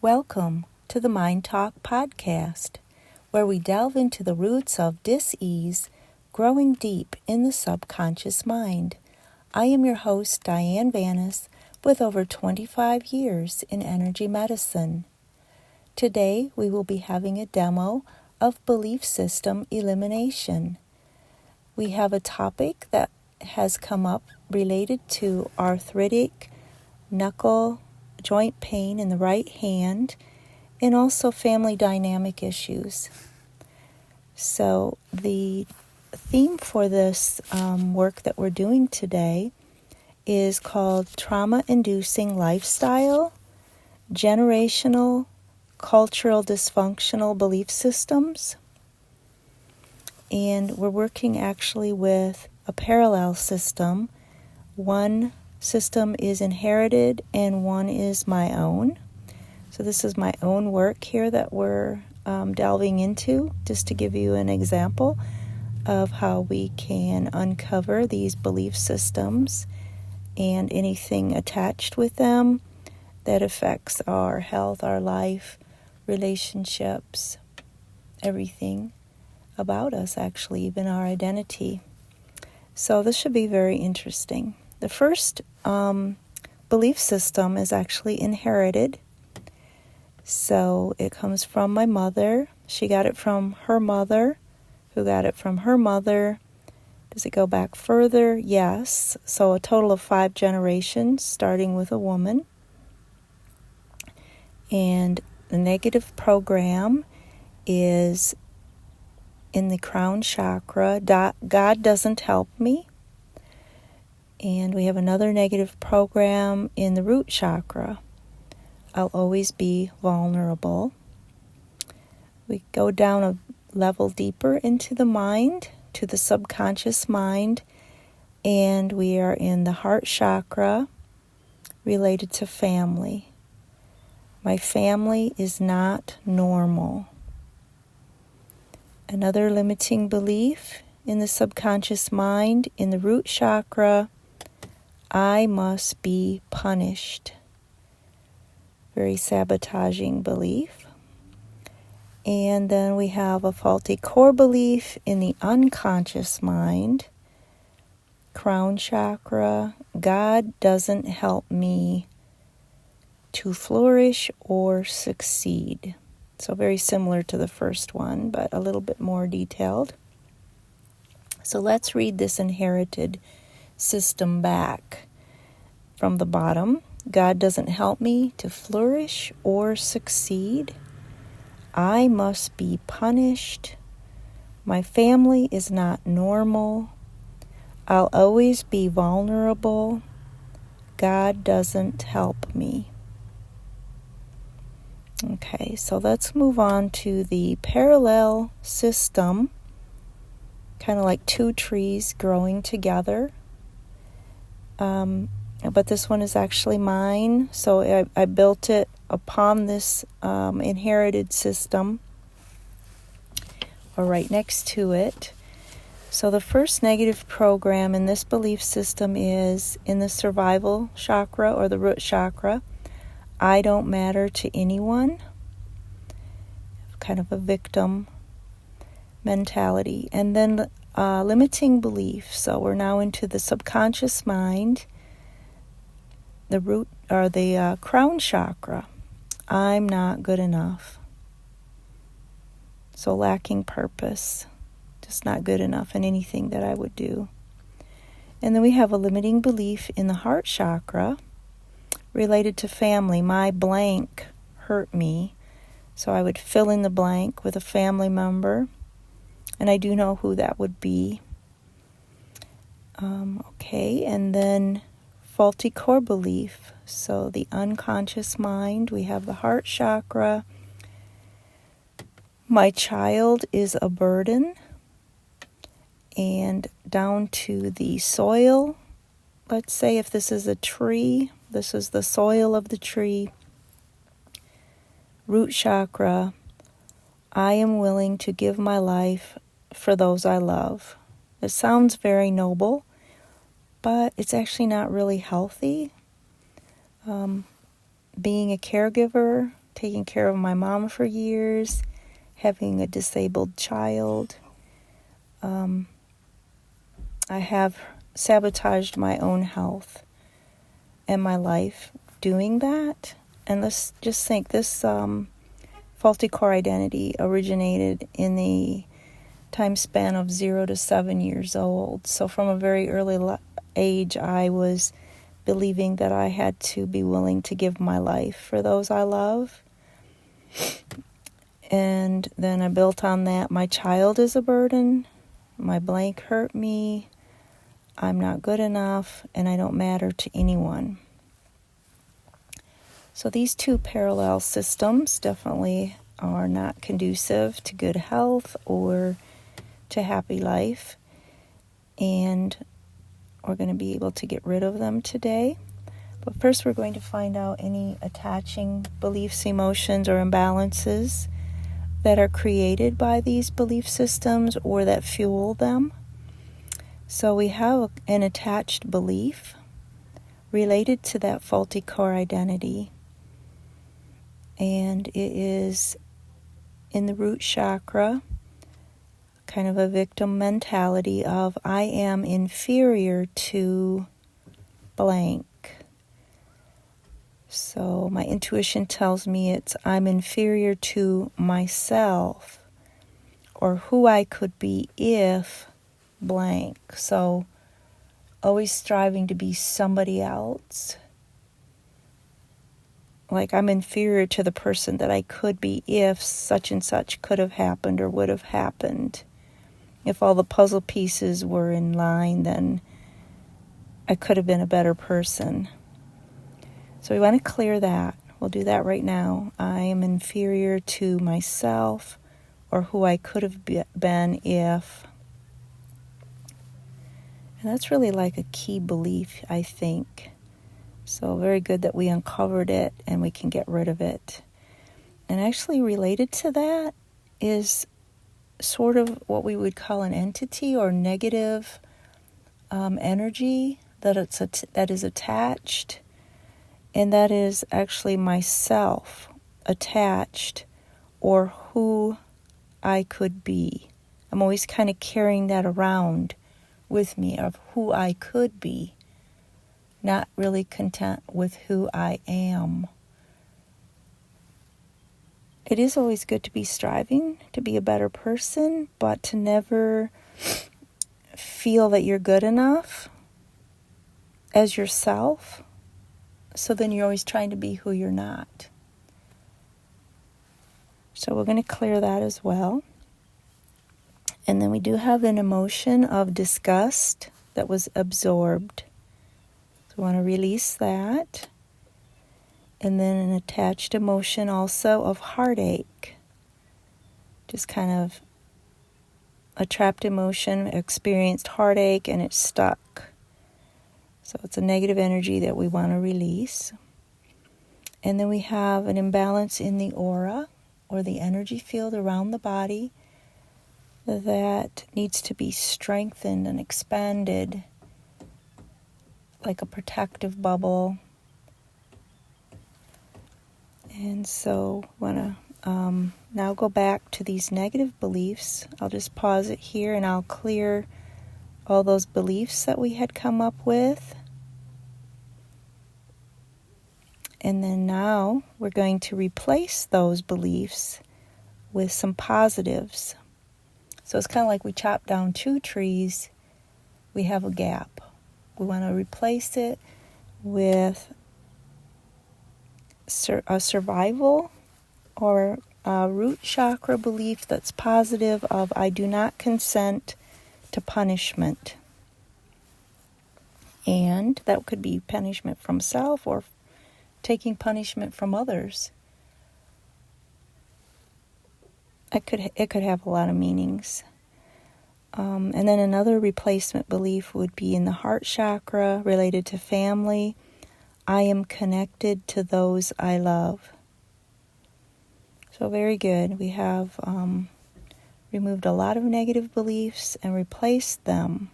Welcome to the MindTalk podcast, where we delve into the roots of dis-ease growing deep in the subconscious mind. I am your host, Diane Vanas, with over 25 years in energy medicine. Today, we will be having a demo of belief system elimination. We have a topic that has come up related to arthritic knuckle joint pain in the right hand, and also family dynamic issues. So the theme for this work that we're doing today is called Trauma-Inducing Lifestyle, Generational Cultural Dysfunctional Belief Systems. And we're working actually with a parallel system. One system is inherited and one is my own. So this is my own work here that we're delving into, just to give you an example of how we can uncover these belief systems and anything attached with them that affects our health, our life, relationships, everything about us, actually, even our identity. So this should be very interesting. The first belief system is actually inherited. So it comes from my mother. She got it from her mother, who got it from her mother. Does it go back further? Yes. So a total of 5 generations, starting with a woman. And the negative program is in the crown chakra. God doesn't help me. And we have another negative program in the root chakra. I'll always be vulnerable. We go down a level deeper into the mind, to the subconscious mind, and we are in the heart chakra related to family. My family is not normal. Another limiting belief in the subconscious mind, in the root chakra, I must be punished. Very sabotaging belief. And then we have a faulty core belief in the unconscious mind, crown chakra. God doesn't help me to flourish or succeed. So very similar to the first one, but a little bit more detailed. So let's read this inherited system back from the bottom. God doesn't help me to flourish or succeed. I must be punished. My family is not normal. I'll always be vulnerable. God doesn't help me. Okay, so let's move on to the parallel system, kind of like 2 trees growing together. But this one is actually mine, so I built it upon this inherited system, or right next to it. So the first negative program in this belief system is in the survival chakra, or the root chakra. I don't matter to anyone. Kind of a victim mentality. And then limiting belief. So we're now into the subconscious mind, the root, or the crown chakra. I'm not good enough. So lacking purpose. Just not good enough in anything that I would do. And then we have a limiting belief in the heart chakra related to family. My blank hurt me. So I would fill in the blank with a family member. And I do know who that would be. Okay, and then faulty core belief. So the unconscious mind, we have the heart chakra. My child is a burden. And down to the soil. Let's say if this is a tree, this is the soil of the tree. Root chakra, I am willing to give my life for those I love. It sounds very noble, but it's actually not really healthy. Being a caregiver taking care of my mom for years, having a disabled child. I have sabotaged my own health and my life doing that. And let's just think this faulty core identity originated in the time span of 0 to 7 years old. So from a very early age, I was believing that I had to be willing to give my life for those I love. And then I built on that. My child is a burden. My blank hurt me. I'm not good enough, and I don't matter to anyone. So these two parallel systems definitely are not conducive to good health or to happy life. And we're going to be able to get rid of them today. But first we're going to find out any attaching beliefs, emotions, or imbalances that are created by these belief systems or that fuel them. So we have an attached belief related to that faulty core identity. And it is in the root chakra, kind of a victim mentality of I am inferior to blank. So my intuition tells me I'm inferior to myself or who I could be if blank. So always striving to be somebody else. Like I'm inferior to the person that I could be if such and such could have happened or would have happened. If all the puzzle pieces were in line, then I could have been a better person. So we want to clear that. We'll do that right now. I am inferior to myself or who I could have been if. And that's really like a key belief, I think. So very good that we uncovered it and we can get rid of it. And actually related to that is sort of what we would call an entity or negative energy that is attached. And that is actually myself attached or who I could be. I'm always kind of carrying that around with me of who I could be, not really content with who I am. It is always good to be striving to be a better person, but to never feel that you're good enough as yourself. So then you're always trying to be who you're not. So we're going to clear that as well. And then we do have an emotion of disgust that was absorbed. So we want to release that. And then an attached emotion also of heartache. Just kind of a trapped emotion, experienced heartache, and it's stuck. So it's a negative energy that we want to release. And then we have an imbalance in the aura or the energy field around the body that needs to be strengthened and expanded like a protective bubble. And so I want to now go back to these negative beliefs. I'll just pause it here and I'll clear all those beliefs that we had come up with. And then now we're going to replace those beliefs with some positives. So it's kind of like we chop down two trees, we have a gap. We want to replace it with a survival or a root chakra belief that's positive of I do not consent to punishment. And that could be punishment from self or taking punishment from others. It could have a lot of meanings. And then another replacement belief would be in the heart chakra related to family. I am connected to those I love. So very good. We have removed a lot of negative beliefs and replaced them.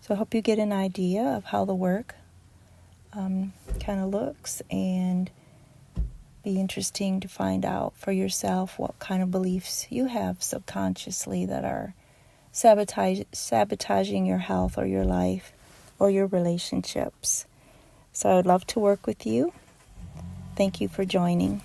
So I hope you get an idea of how the work kind of looks. And be interesting to find out for yourself what kind of beliefs you have subconsciously that are sabotaging your health or your life or your relationships. So I would love to work with you. Thank you for joining.